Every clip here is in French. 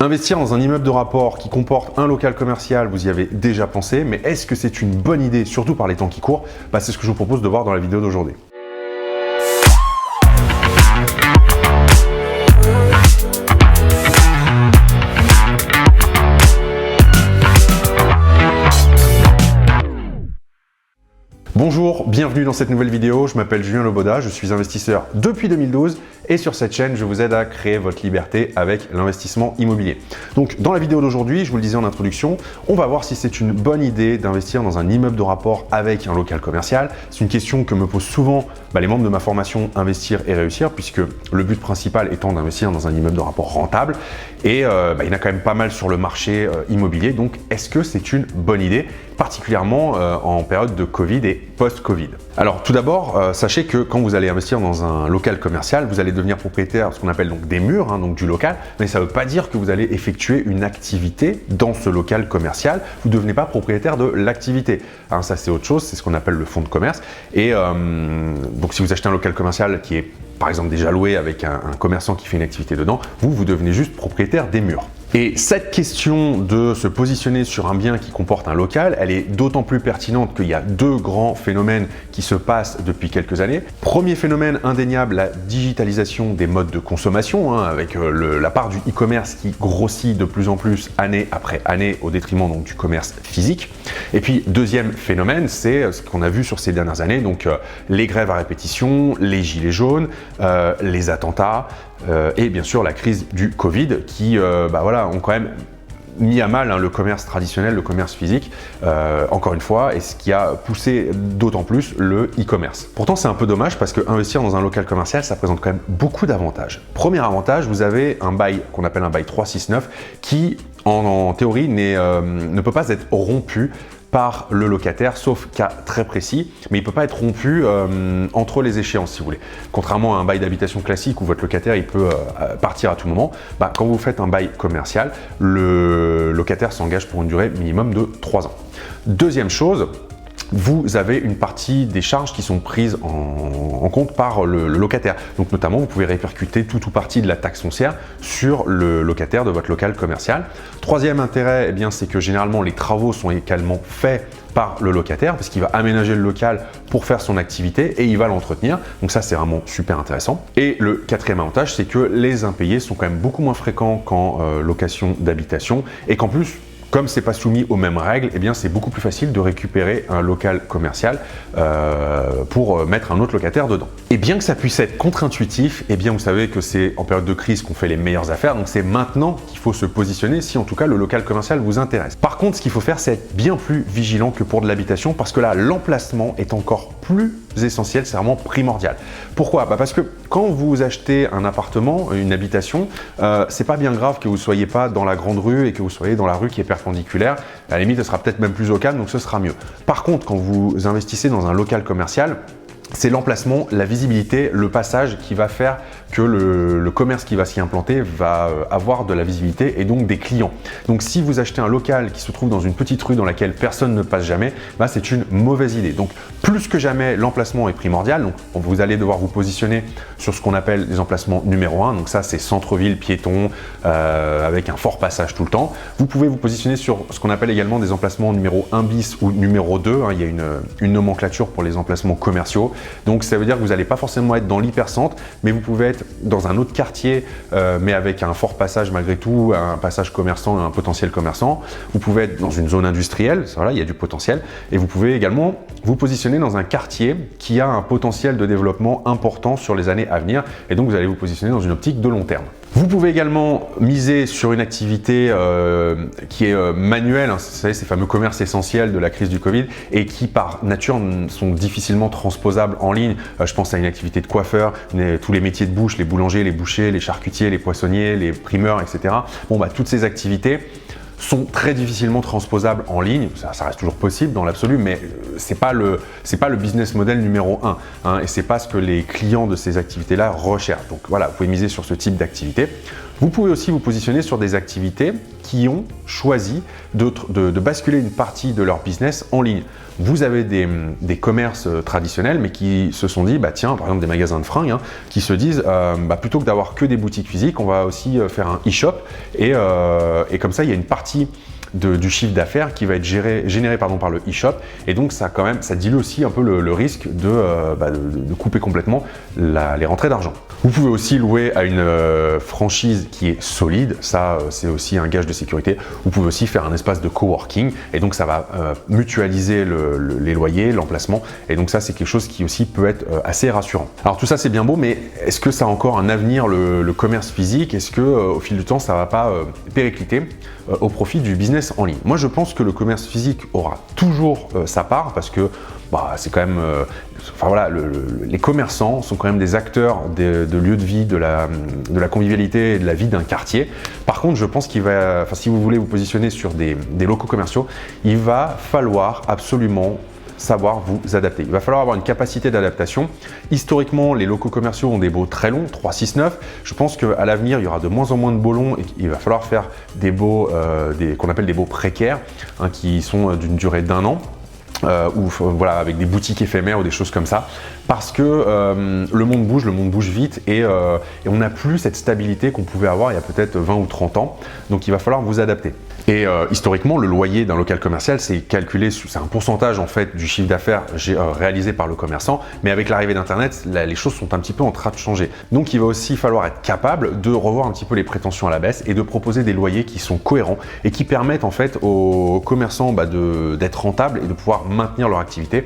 Investir dans un immeuble de rapport qui comporte un local commercial, vous y avez déjà pensé, mais est-ce que c'est une bonne idée, surtout par les temps qui courent? C'est ce que je vous propose de voir dans la vidéo d'aujourd'hui. Bonjour, bienvenue dans cette nouvelle vidéo. Je m'appelle Julien Loboda, je suis investisseur depuis 2012 et sur cette chaîne, je vous aide à créer votre liberté avec l'investissement immobilier. Donc, dans la vidéo d'aujourd'hui, je vous le disais en introduction, on va voir si c'est une bonne idée d'investir dans un immeuble de rapport avec un local commercial. C'est une question que me posent souvent les membres de ma formation Investir et réussir, puisque le but principal étant d'investir dans un immeuble de rapport rentable. Et il y en a quand même pas mal sur le marché immobilier. Donc, est-ce que c'est une bonne idée, particulièrement en période de Covid et post-Covid? Alors tout d'abord, sachez que quand vous allez investir dans un local commercial, vous allez devenir propriétaire de ce qu'on appelle donc des murs, donc du local, mais ça ne veut pas dire que vous allez effectuer une activité dans ce local commercial. Vous ne devenez pas propriétaire de l'activité. Ça c'est autre chose, c'est ce qu'on appelle le fonds de commerce. Et donc si vous achetez un local commercial qui est par exemple déjà loué avec un commerçant qui fait une activité dedans, vous devenez juste propriétaire des murs. Et cette question de se positionner sur un bien qui comporte un local, elle est d'autant plus pertinente qu'il y a deux grands phénomènes qui se passent depuis quelques années. Premier phénomène indéniable, la digitalisation des modes de consommation, avec la part du e-commerce qui grossit de plus en plus année après année au détriment donc, du commerce physique. Et puis deuxième phénomène, c'est ce qu'on a vu sur ces dernières années, donc les grèves à répétition, les gilets jaunes, les attentats, et bien sûr la crise du Covid qui ont quand même mis à mal le commerce traditionnel, le commerce physique, encore une fois, et ce qui a poussé d'autant plus le e-commerce. Pourtant, c'est un peu dommage parce que investir dans un local commercial, ça présente quand même beaucoup d'avantages. Premier avantage, vous avez un bail qu'on appelle un bail 369 qui, en théorie, ne peut pas être rompu par le locataire, sauf cas très précis, mais il ne peut pas être rompu entre les échéances, si vous voulez. Contrairement à un bail d'habitation classique où votre locataire il peut partir à tout moment, quand vous faites un bail commercial, le locataire s'engage pour une durée minimum de 3 ans. Deuxième chose, vous avez une partie des charges qui sont prises en compte par le locataire. Donc notamment, vous pouvez répercuter tout ou partie de la taxe foncière sur le locataire de votre local commercial. Troisième intérêt, c'est que généralement les travaux sont également faits par le locataire parce qu'il va aménager le local pour faire son activité et il va l'entretenir. Donc ça, c'est vraiment super intéressant. Et le quatrième avantage, c'est que les impayés sont quand même beaucoup moins fréquents qu'en location d'habitation et qu'en plus, comme ce n'est pas soumis aux mêmes règles, c'est beaucoup plus facile de récupérer un local commercial pour mettre un autre locataire dedans. Et bien que ça puisse être contre-intuitif, vous savez que c'est en période de crise qu'on fait les meilleures affaires, donc c'est maintenant qu'il faut se positionner si en tout cas le local commercial vous intéresse. Par contre, ce qu'il faut faire, c'est être bien plus vigilant que pour de l'habitation parce que là, l'emplacement est encore plus essentiel, c'est vraiment primordial. Pourquoi? Parce que quand vous achetez un appartement, une habitation, c'est pas bien grave que vous ne soyez pas dans la grande rue et que vous soyez dans la rue qui est perpendiculaire. À la limite, ce sera peut-être même plus au calme, donc ce sera mieux. Par contre, quand vous investissez dans un local commercial, c'est l'emplacement, la visibilité, le passage qui va faire que le commerce qui va s'y implanter va avoir de la visibilité et donc des clients. Donc si vous achetez un local qui se trouve dans une petite rue dans laquelle personne ne passe jamais, c'est une mauvaise idée. Donc plus que jamais, l'emplacement est primordial. Donc vous allez devoir vous positionner sur ce qu'on appelle les emplacements numéro 1. Donc ça, c'est centre-ville, piéton, avec un fort passage tout le temps. Vous pouvez vous positionner sur ce qu'on appelle également des emplacements numéro 1 bis ou numéro 2. Il y a une nomenclature pour les emplacements commerciaux. Donc ça veut dire que vous n'allez pas forcément être dans l'hypercentre, mais vous pouvez être dans un autre quartier, mais avec un fort passage malgré tout, un passage commerçant, un potentiel commerçant. Vous pouvez être dans une zone industrielle, il y a du potentiel. Et vous pouvez également vous positionner dans un quartier qui a un potentiel de développement important sur les années à venir. Et donc vous allez vous positionner dans une optique de long terme. Vous pouvez également miser sur une activité qui est manuelle, vous savez, ces fameux commerces essentiels de la crise du Covid et qui par nature sont difficilement transposables en ligne. Je pense à une activité de coiffeur, tous les métiers de bouche, les boulangers, les bouchers, les charcutiers, les poissonniers, les primeurs, etc. Toutes ces activités sont très difficilement transposables en ligne. Ça reste toujours possible dans l'absolu, mais c'est pas le business model numéro 1, et c'est pas ce que les clients de ces activités-là recherchent. Donc voilà, vous pouvez miser sur ce type d'activité. Vous pouvez aussi vous positionner sur des activités qui ont choisi de basculer une partie de leur business en ligne. Vous avez des commerces traditionnels, mais qui se sont dit, bah tiens, par exemple des magasins de fringues, hein, qui se disent, plutôt que d'avoir que des boutiques physiques, on va aussi faire un e-shop, et comme ça, il y a une partie du chiffre d'affaires qui va être généré par le e-shop, et donc ça dilue aussi un peu le risque de couper complètement les rentrées d'argent. Vous pouvez aussi louer à une franchise qui est solide, ça c'est aussi un gage de sécurité. Vous pouvez aussi faire un espace de coworking, et donc ça va mutualiser les loyers, l'emplacement, et donc ça c'est quelque chose qui aussi peut être assez rassurant. Alors tout ça c'est bien beau, mais est-ce que ça a encore un avenir le commerce physique? Est-ce que au fil du temps ça va pas péricliter au profit du business en ligne? Moi je pense que le commerce physique aura toujours sa part, parce que c'est quand même, les commerçants sont quand même des acteurs de lieux de vie, de la convivialité et de la vie d'un quartier. Par contre, je pense si vous voulez vous positionner sur des locaux commerciaux, il va falloir absolument savoir vous adapter. Il va falloir avoir une capacité d'adaptation. Historiquement, les locaux commerciaux ont des baux très longs, 3, 6, 9. Je pense qu'à l'avenir, il y aura de moins en moins de baux longs, et il va falloir faire des baux qu'on appelle des baux précaires, hein, qui sont d'une durée d'1 an. Avec des boutiques éphémères ou des choses comme ça, parce que le monde bouge vite, et on n'a plus cette stabilité qu'on pouvait avoir il y a peut-être 20 ou 30 ans, donc il va falloir vous adapter. Et historiquement, le loyer d'un local commercial, c'est calculé, c'est un pourcentage en fait du chiffre d'affaires réalisé par le commerçant, mais avec l'arrivée d'Internet, les choses sont un petit peu en train de changer. Donc il va aussi falloir être capable de revoir un petit peu les prétentions à la baisse et de proposer des loyers qui sont cohérents et qui permettent en fait aux commerçants d'être rentables et de pouvoir maintenir leur activité.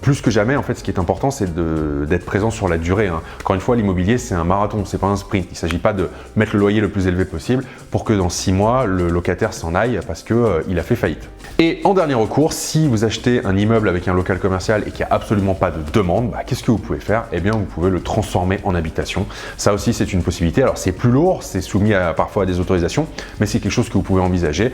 Plus que jamais, en fait, ce qui est important, c'est d'être présent sur la durée, hein. Encore une fois, l'immobilier, c'est un marathon, c'est pas un sprint. Il ne s'agit pas de mettre le loyer le plus élevé possible pour que dans 6 mois, le locataire s'en aille parce qu'il a fait faillite. Et en dernier recours, si vous achetez un immeuble avec un local commercial et qu'il n'y a absolument pas de demande, qu'est-ce que vous pouvez faire? Eh bien, vous pouvez le transformer en habitation. Ça aussi, c'est une possibilité. Alors, c'est plus lourd, c'est soumis parfois à des autorisations, mais c'est quelque chose que vous pouvez envisager.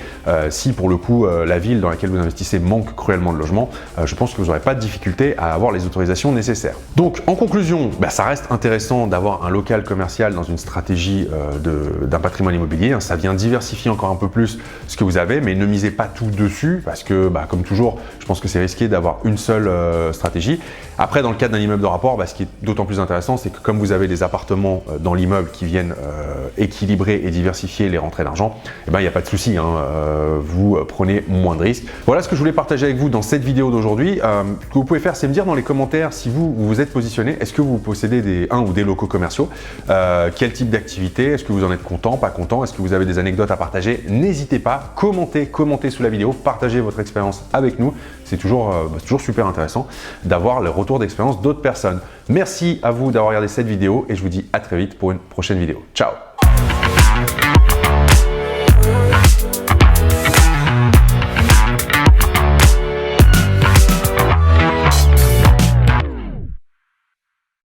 Si pour le coup, la ville dans laquelle vous investissez manque cruellement de logements, je pense que vous n'aurez pas de difficulté à avoir les autorisations nécessaires. Donc, en conclusion, ça reste intéressant d'avoir un local commercial dans une stratégie d'un patrimoine immobilier. Ça vient diversifier encore un peu plus ce que vous avez, mais ne misez pas tout dessus, parce que comme toujours, je pense que c'est risqué d'avoir une seule stratégie. Après, dans le cadre d'un immeuble de rapport, ce qui est d'autant plus intéressant, c'est que comme vous avez des appartements dans l'immeuble qui viennent équilibrer et diversifier les rentrées d'argent, il n'y a pas de souci, hein, vous prenez moins de risques. Voilà ce que je voulais partager avec vous dans cette vidéo d'aujourd'hui. Ce que vous pouvez faire, c'est me dire dans les commentaires si vous vous êtes positionné, est-ce que vous possédez un ou des locaux commerciaux, quel type d'activité, est-ce que vous en êtes content, pas content, est-ce que vous avez des anecdotes à partager? N'hésitez pas, commentez sous la vidéo, partagez votre expérience avec nous. C'est toujours super intéressant d'avoir le retour d'expérience d'autres personnes. Merci à vous d'avoir regardé cette vidéo, et je vous dis à très vite pour une prochaine vidéo. Ciao!